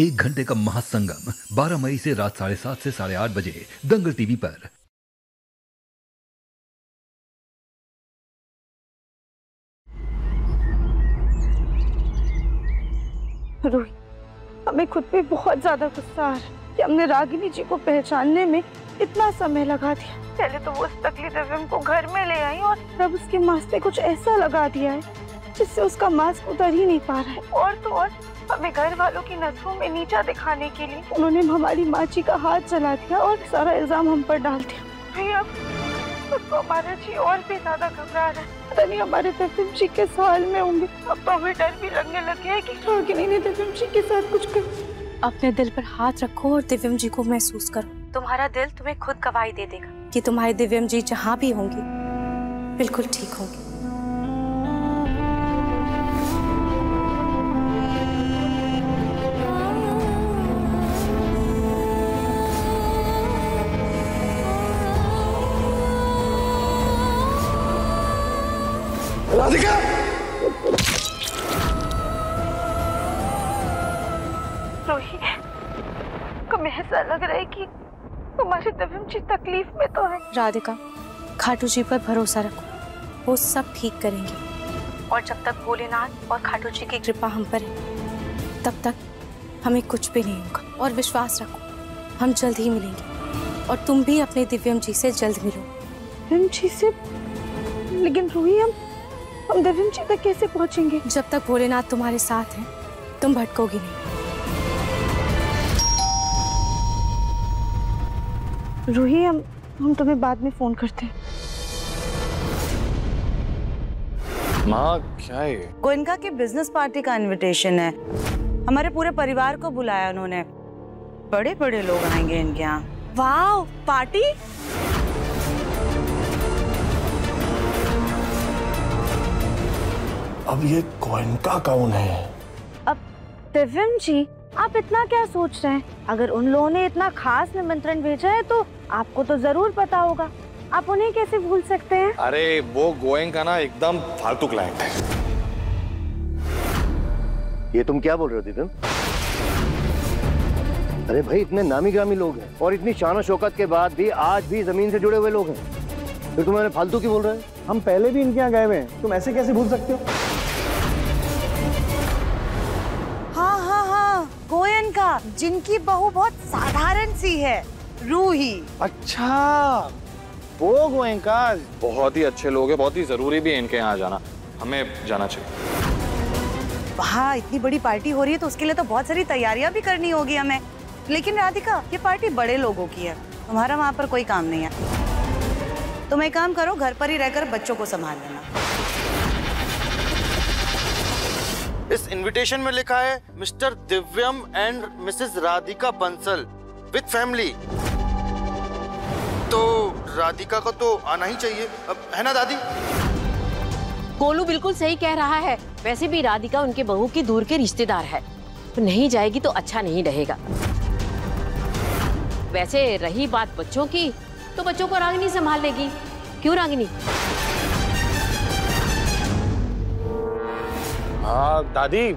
एक घंटे का महासंगम 12 मई से रात 7:30 से 8:30 बजे दंगल टीवी पर। रूही, हमें खुद पे बहुत ज्यादा गुस्सा आ रहा है कि हमने रागिनी जी को पहचानने में इतना समय लगा दिया। पहले तो वो उस टकली दिव्यम को घर में ले आई और तब उसके मांस पे कुछ ऐसा लगा दिया है जिससे उसका मांस उतर ही नहीं पा रहा है। और तो और हमें घर वालों की नजरों में नीचा दिखाने के लिए उन्होंने हमारी माँ जी का हाथ चला दिया और सारा इल्जाम हम पर डाल दिया। अब तो हमारा जी और भी ज्यादा घबरा रहा है। पता नहीं हमारे दिव्यम जी किस हाल में होंगे। अब तो हमें डर भी लगने लगे है कि रागिनी ने दिव्यम जी के साथ कुछ कर। अपने दिल पर हाथ रखो और दिव्यम जी को महसूस करो। तुम्हारा दिल तुम्हें खुद गवाही दे देगा कि तुम्हारे दिव्यम जी जहाँ भी होंगी बिल्कुल ठीक होंगी। राधिका! रोही, तुम्हें ऐसा लग रहा है कि तुम्हारी दिव्यम जी तकलीफ में तो है। राधिका, खाटू जी पर भरोसा रखो, वो सब ठीक करेंगे। और जब तक भोलेनाथ और खाटू जी की कृपा हम पर है तब तक हमें कुछ भी नहीं होगा। और विश्वास रखो, हम जल्द ही मिलेंगे और तुम भी अपने दिव्यम जी से जल्द मिलो। दिव्यम जी से? लेकिन रूही, हम दिव्यम जी तक कैसे पहुंचेंगे? जब तक भोलेनाथ तुम्हारे साथ हैं तुम भटकोगी नहीं। रूही, हम तुम्हें बाद में फोन करते हैं। माँ, क्या है ये? गोयनका के बिजनेस पार्टी का इनविटेशन है। हमारे पूरे परिवार को बुलाया उन्होंने। बड़े बड़े लोग आएंगे इनके यहाँ। वाह, पार्टी! अब ये गोयनका कौन है? अब दिव्यम जी, आप इतना क्या सोच रहे हैं? अगर उन लोगों ने इतना खास निमंत्रण भेजा है तो आपको तो जरूर पता होगा। आप उन्हें कैसे भूल सकते हैं? अरे वो गोयनका ना एकदम फालतू क्लाइंट है। ये तुम क्या बोल रहे हो दिव्यम? अरे भाई, इतने नामी ग्रामी लोग हैं और इतनी शान शौकत के बाद भी आज भी जमीन से जुड़े हुए लोग हैं। फिर तुम्हारे फालतू क्यों बोल रहे हैं? हम पहले भी इनके यहाँ गए हुए हैं, तुम ऐसे कैसे भूल सकते हो? हाँ, गोयनका, जिनकी बहू बहुत साधारण सी है, रूही। अच्छा, वो गोयनका बहुत ही अच्छे लोग हैं, बहुत ही जरूरी भी है इनके यहाँ जाना। हमें जाना चाहिए। वहाँ इतनी बड़ी पार्टी हो रही है तो उसके लिए तो बहुत सारी तैयारियां भी करनी होगी हमें। लेकिन राधिका, ये पार्टी बड़े लोगों की है, तुम्हारा वहाँ पर कोई काम नहीं है। तुम एक काम करो, घर पर ही रहकर बच्चों को संभाल लेना। इस इनविटेशन में लिखा है Mr Divyam and Mrs Radhika Bansal with family. तो राधिका को तो आना ही चाहिए, अब है ना दादी? गोलू बिल्कुल सही कह रहा है। वैसे भी राधिका उनके बहू की दूर के रिश्तेदार है, तो नहीं जाएगी तो अच्छा नहीं रहेगा। वैसे रही बात बच्चों की, तो बच्चों को रागिनी संभाल लेगी। क्यों रागिनी? हाँ दादी,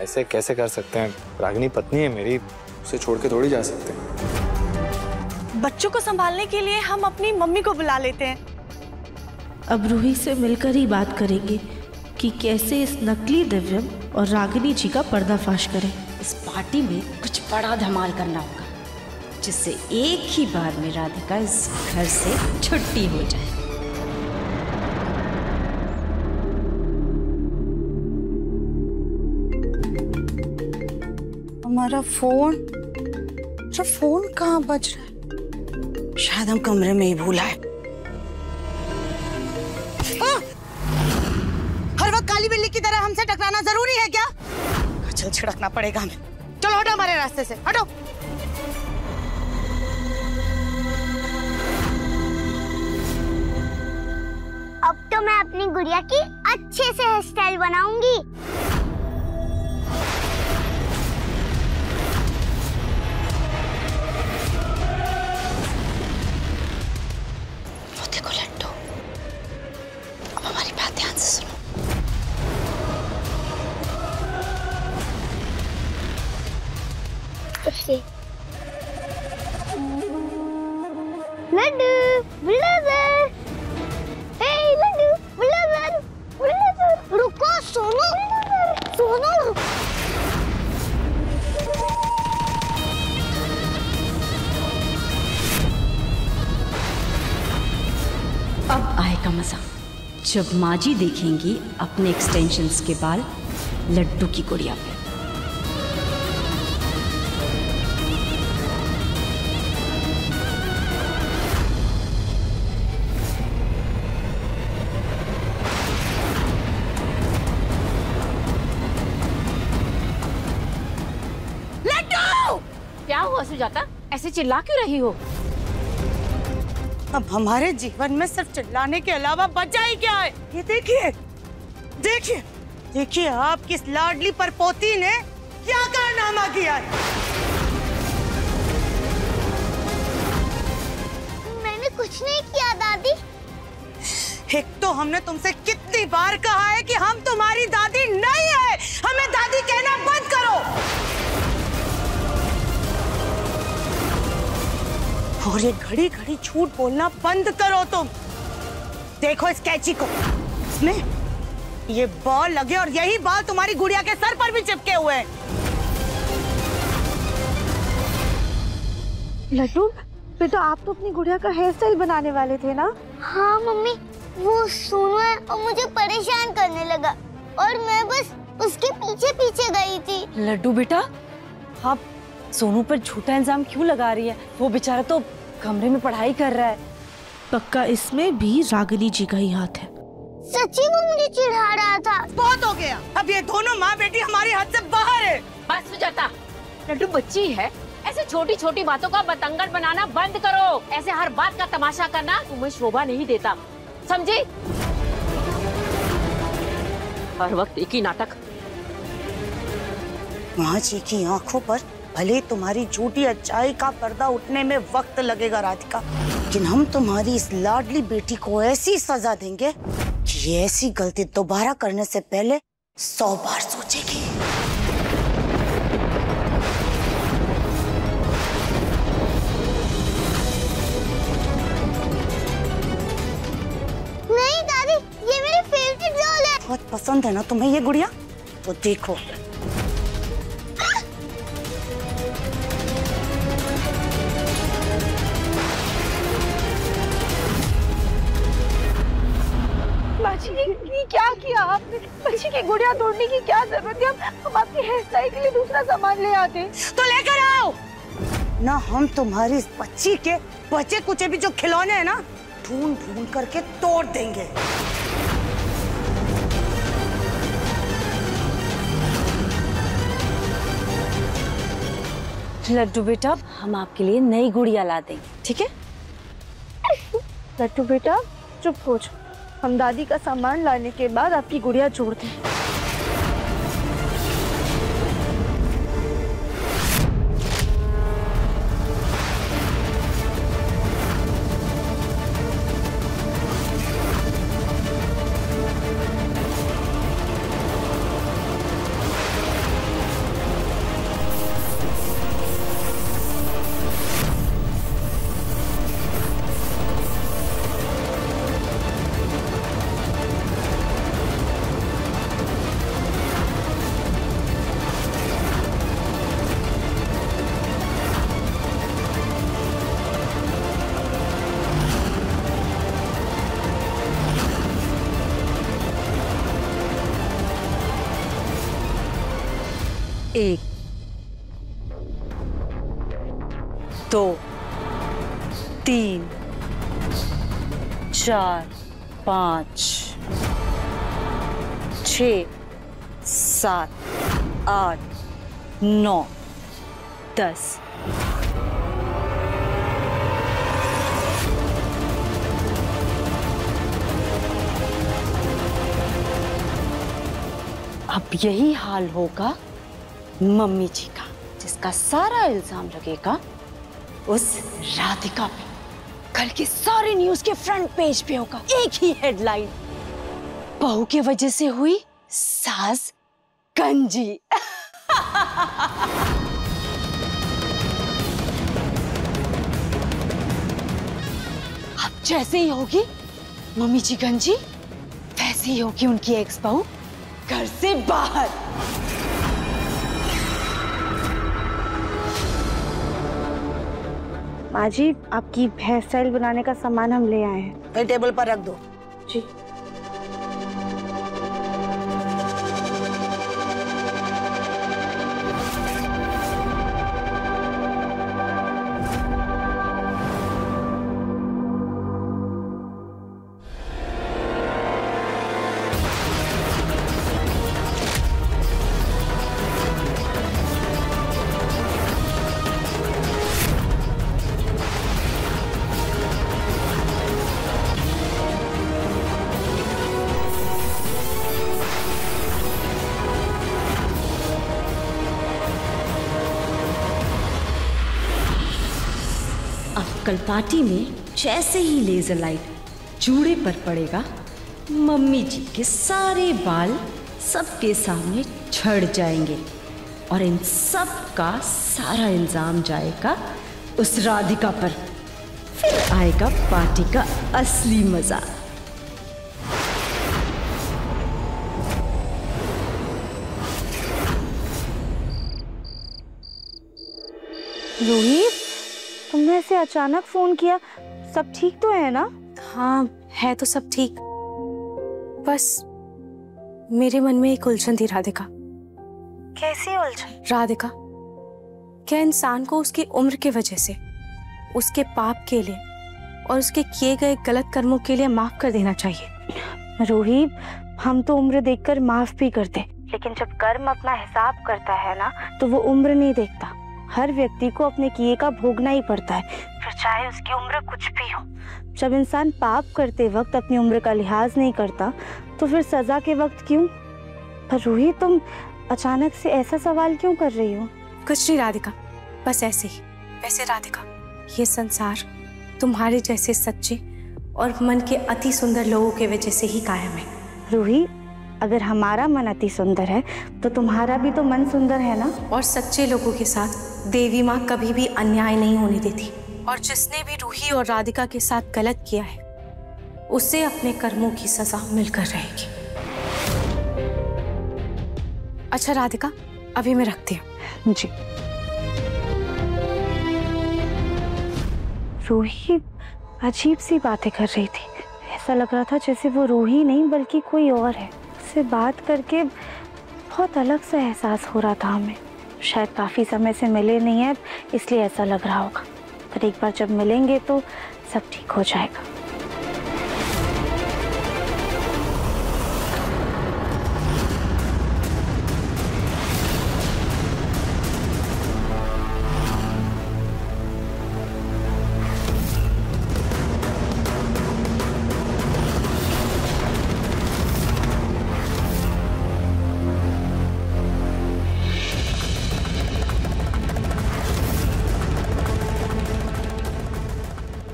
ऐसे कैसे कर सकते हैं? रागिनी पत्नी है मेरी, उसे छोड़ के थोड़ी जा सकते हैं। बच्चों को संभालने के लिए हम अपनी मम्मी को बुला लेते हैं। अब रूही से मिलकर ही बात करेंगे कि कैसे इस नकली दिव्यम और रागिनी जी का पर्दाफाश करें। इस पार्टी में कुछ बड़ा धमाल करना होगा, जिससे एक ही बार में राधिका इस घर से छुट्टी हो जाए। हमारा फोन कहाँ बज रहा है? शायद हम कमरे में ही भूला है। हर वक्त काली बिल्ली की तरह हमसे टकराना जरूरी है क्या? चल, छिड़कना पड़ेगा हमें। चलो हटो हमारे रास्ते से, हटो। अब तो मैं अपनी गुड़िया की अच्छे से हेयर स्टाइल बनाऊंगी। देखो लड्डू, अब हमारी बात ध्यान से सुनो। ओके। लड्डू बुलडोजर, हे लड्डू बुलडोजर, बुलडोजर। रुको सोनू, सोनू। अब आएगा मजा जब माँ जी देखेंगी अपने एक्सटेंशंस के बाल लड्डू की गुड़िया पे। लड्डू! क्या हुआ सुजाता? ऐसे चिल्ला क्यों रही हो? अब हमारे जीवन में सिर्फ चिल्लाने के अलावा बचा ही क्या है? ये देखिए, देखिए, देखिए आपकी इस लाडली परपोती ने क्या कारनामा किया है। मैंने कुछ नहीं किया दादी। एक तो हमने तुमसे कितनी बार कहा है कि हम तुम्हारी दादी नहीं है, हमें दादी कहना बंद करो। और ये घड़ी घड़ी झूठ बोलना बंद करो तुम। देखो इस कैंची को, इसमें ये बॉल लगे और यही बाल तुम्हारी गुड़िया के सर पर भी चिपके हुए हैं। लड्डू बेटा, आप तो अपनी गुड़िया का हेयर स्टाइल बनाने वाले थे ना? हाँ मम्मी, वो सोनू है और मुझे परेशान करने लगा और मैं बस उसके पीछे पीछे गई थी। लड्डू बेटा, आप सोनू पर झूठा इल्जाम क्यों लगा रही है? वो बेचारा तो कमरे में पढ़ाई कर रहा है। पक्का इसमें भी रागिनी जी का ही हाथ है। सच्ची वो मुझे चिढ़ा रहा था। बहुत हो गया, अब ये दोनों माँ बेटी हमारी हद से बाहर है। बस सुजाता, लड्डू बच्ची है, ऐसे छोटी छोटी बातों का बतंगड़ बनाना बंद करो। ऐसे हर बात का तमाशा करना तुम्हें शोभा नहीं देता, समझी? हर वक्त एक ही नाटक। माँ जी की आंखों पर भले तुम्हारी झूठी अच्छाई का पर्दा उठने में वक्त लगेगा राधिका, लेकिन हम तुम्हारी इस लाडली बेटी को ऐसी सजा देंगे कि ये ऐसी गलती दोबारा करने से पहले 100 बार सोचेगी। नहीं दादी, ये मेरी फेवरेट डॉल है। बहुत पसंद है ना तुम्हें ये गुड़िया? तो देखो, ये क्या किया आपने? बच्ची की गुड़िया तोड़ने की क्या जरूरत है? हम आपकी हेयर स्टाइल के लिए दूसरा सामान ले आते। तो लेकर आओ ना। हम तुम्हारी इस बच्ची के बचे कुचे भी जो खिलौने हैं ना, ढूंढ ढूंढ करके तोड़ देंगे। लड्डू बेटा, हम आपके लिए नई गुड़िया ला देंगे, ठीक है? लड्डू बेटा चुप हो जाओ, हम दादी का सामान लाने के बाद आपकी गुड़िया जोड़ दें। एक, दो, तीन, चार, 5, 6, 7, 8, 9, 10। अब यही हाल होगा मम्मी जी का, जिसका सारा इल्जाम लगेगा उस राधिका पे। कल के सारे न्यूज के फ्रंट पेज पे होगा एक ही हेडलाइन, बहू के वजह से हुई सास गंजी। जैसे ही होगी मम्मी जी गंजी, वैसे ही होगी उनकी एक्स बहू घर से बाहर। माँ जी, आपकी हेयर स्टाइल बनाने का सामान हम ले आए हैं। ये टेबल पर रख दो। जी। कल पार्टी में जैसे ही लेजर लाइट जूड़े पर पड़ेगा, मम्मी जी के सारे बाल सबके सामने झड़ जाएंगे और इन सब का सारा इल्जाम जाएगा उस राधिका पर। फिर आएगा पार्टी का असली मजा। रोहित, तुमने ऐसे अचानक फोन किया, सब ठीक तो है ना? हाँ, है तो सब ठीक, बस मेरे मन में एक उलझन थी राधिका। कैसी उलझन? राधिका, क्या इंसान को उसकी उम्र की वजह से, उसके पाप के लिए और उसके किए गए गलत कर्मों के लिए माफ कर देना चाहिए? रोहित, हम तो उम्र देखकर माफ भी करते, लेकिन जब कर्म अपना हिसाब करता है ना, तो वो उम्र नहीं देखता। हर व्यक्ति को अपने किए का भोगना ही पड़ता है, फिर चाहे उसकी उम्र कुछ भी हो। जब इंसान पाप करते वक्त अपनी उम्र का लिहाज नहीं करता, तो फिर सजा के वक्त क्यों? पर रोहित, तुम अचानक से ऐसा सवाल क्यों कर रही हो? कुछ नहीं राधिका, बस ऐसे ही। वैसे राधिका, ये संसार तुम्हारे जैसे सच्चे और मन के अति सुंदर लोगों के वजह से ही कायम है। रोहित, अगर हमारा मन अति सुंदर है तो तुम्हारा भी तो मन सुंदर है ना? और सच्चे लोगों के साथ देवी माँ कभी भी अन्याय नहीं होने देती, और जिसने भी रूही और राधिका के साथ गलत किया है, उसे अपने कर्मों की सजा मिलकर रहेगी। अच्छा राधिका, अभी मैं रखती हूँ। जी। रूही अजीब सी बातें कर रही थी, ऐसा लग रहा था जैसे वो रूही नहीं बल्कि कोई और है। उससे बात करके बहुत अलग सा एहसास हो रहा था हमें। शायद काफ़ी समय से मिले नहीं है, इसलिए ऐसा लग रहा होगा, पर एक बार जब मिलेंगे तो सब ठीक हो जाएगा।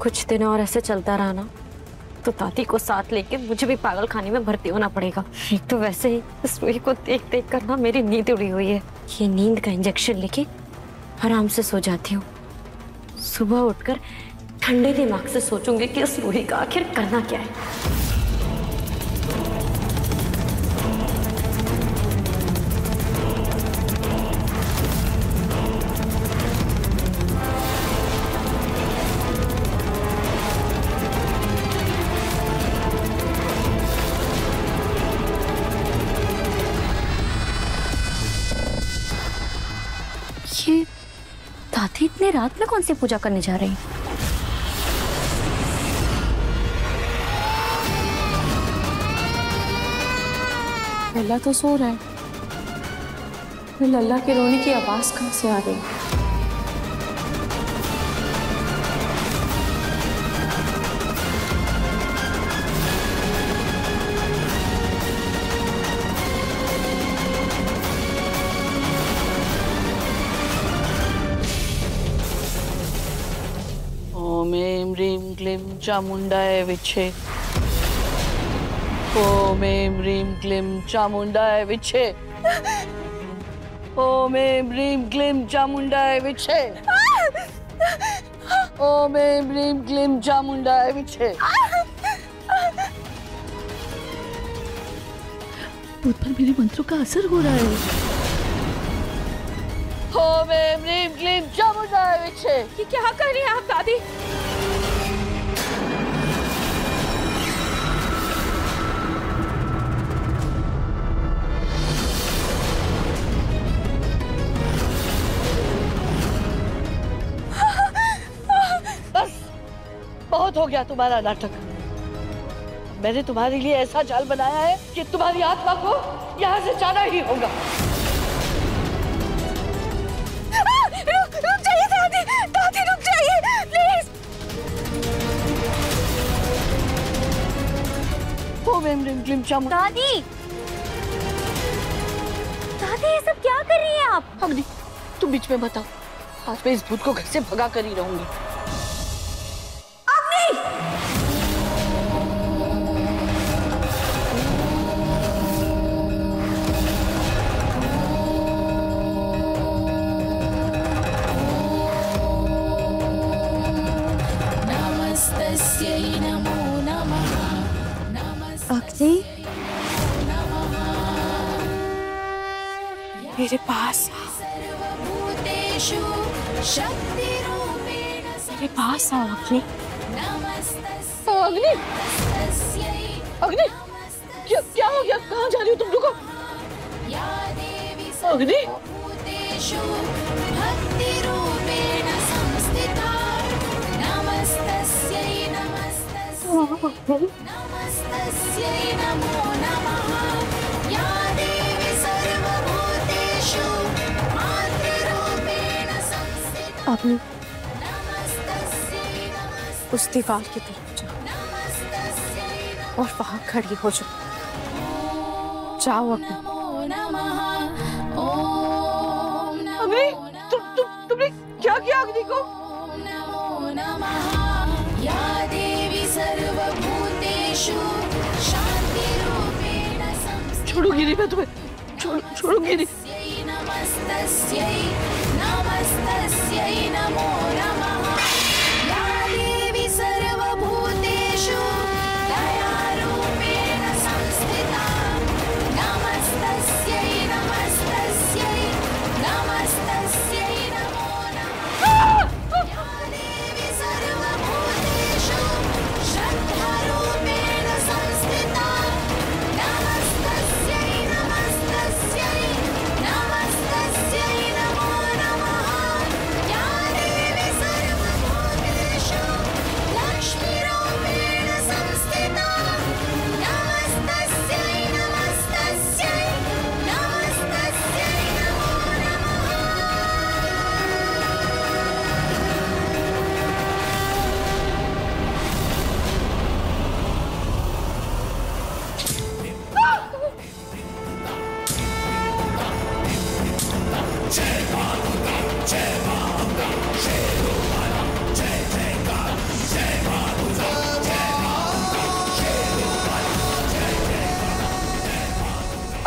कुछ दिन और ऐसे चलता रहा ना, तो दादी को साथ लेके मुझे भी पागल खाने में भर्ती होना पड़ेगा। एक तो वैसे ही इस रूही को देख देख कर ना मेरी नींद उड़ी हुई है। ये नींद का इंजेक्शन लेके आराम से सो जाती हूँ। सुबह उठकर ठंडे दिमाग से सोचूंगी कि इस रूही का आखिर करना क्या है। ये दादी इतने रात में कौन सी पूजा करने जा रही? लल्ला तो सो रहा है, लल्ला के रोने की आवाज कहाँ से आ रही? ओम ऐं ह्रीं क्लीं चामुंडाय विच्छे। ओम ऐं ह्रीं क्लीं चामुंडाय विच्छे। ओम ऐं ह्रीं क्लीं चामुंडाय विच्छे। ओम ऐं ह्रीं क्लीं चामुंडाय विचे। मुझ पर मेरे मंत्रों का असर हो रहा है। ओम ऐं ह्रीं क्लीं चामुंडाय विचे। ये क्या कर रही हैं आप दादी? बहुत हो गया तुम्हारा नाटक। मैंने तुम्हारे लिए ऐसा जाल बनाया है कि तुम्हारी आत्मा को यहाँ से जाना ही होगा। रुक जाइए दादी, दादी रुक जाइए प्लीज। ओम ऐं ह्रीं क्लीं चामुंडाय। दादी, दादी ये सब क्या कर रही हैं आप? अग्नि, तुम बीच में बताओ। आज मैं इस भूत को घर से भगा कर ही रहूंगी। अग्नि, मेरे पास मेरे पास आओ अग्नि। अग्नि, अग्नि, क्या हो गया? कहाँ जा रही हो तुम? रुको। अग्नि, अग्नि, उस दीवार की तरफ जाओ और वहां खड़ी हो जाओ। जाओ अग्नि। अग्नि, तुमने क्या किया अग्नि को? छोड़ूंगी नहीं मैं तुम्हें, छोड़ूंगी नहीं।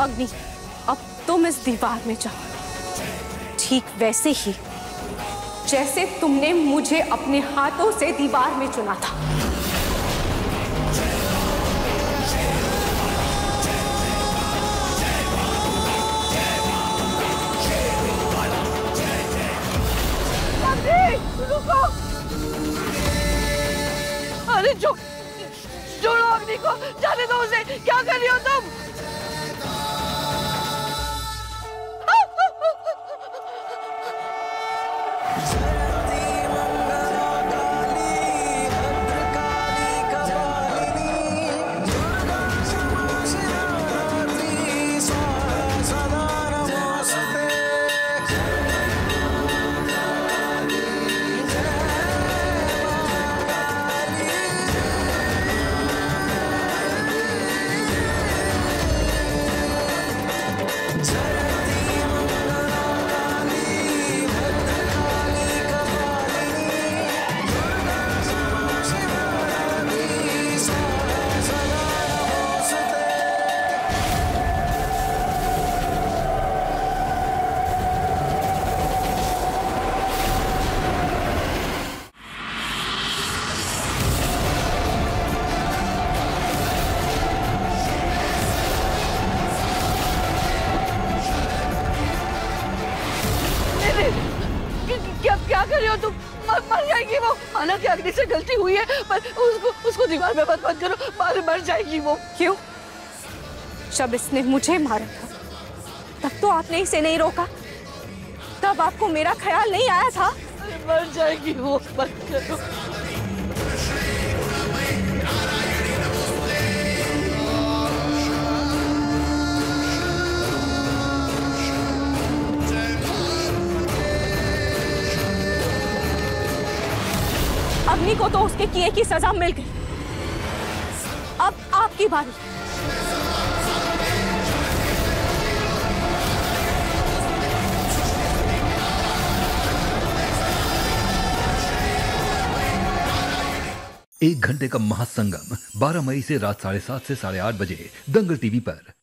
अग्नि, अब तुम इस दीवार में जाओ, ठीक वैसे ही जैसे तुमने मुझे अपने हाथों से दीवार में चुना था। अरे छोड़ो अग्नि को, जाने दो उसे। क्या कर रही हो तुम? रही हो तुम? मर जाएगी वो। माना कि अग्नि से गलती हुई है, पर उसको दीवार में मत करो, मर जाएगी वो। क्यों? जब इसने मुझे मारा था तब तो आपने इसे नहीं रोका, तब आपको मेरा ख्याल नहीं आया था? मर जाएगी वो, मत करो। अग्नि को तो उसके किए की सजा मिल गई, अब आपकी बारी। एक घंटे का महासंगम 12 मई से रात 7:30 से 8:30 बजे दंगल टीवी पर।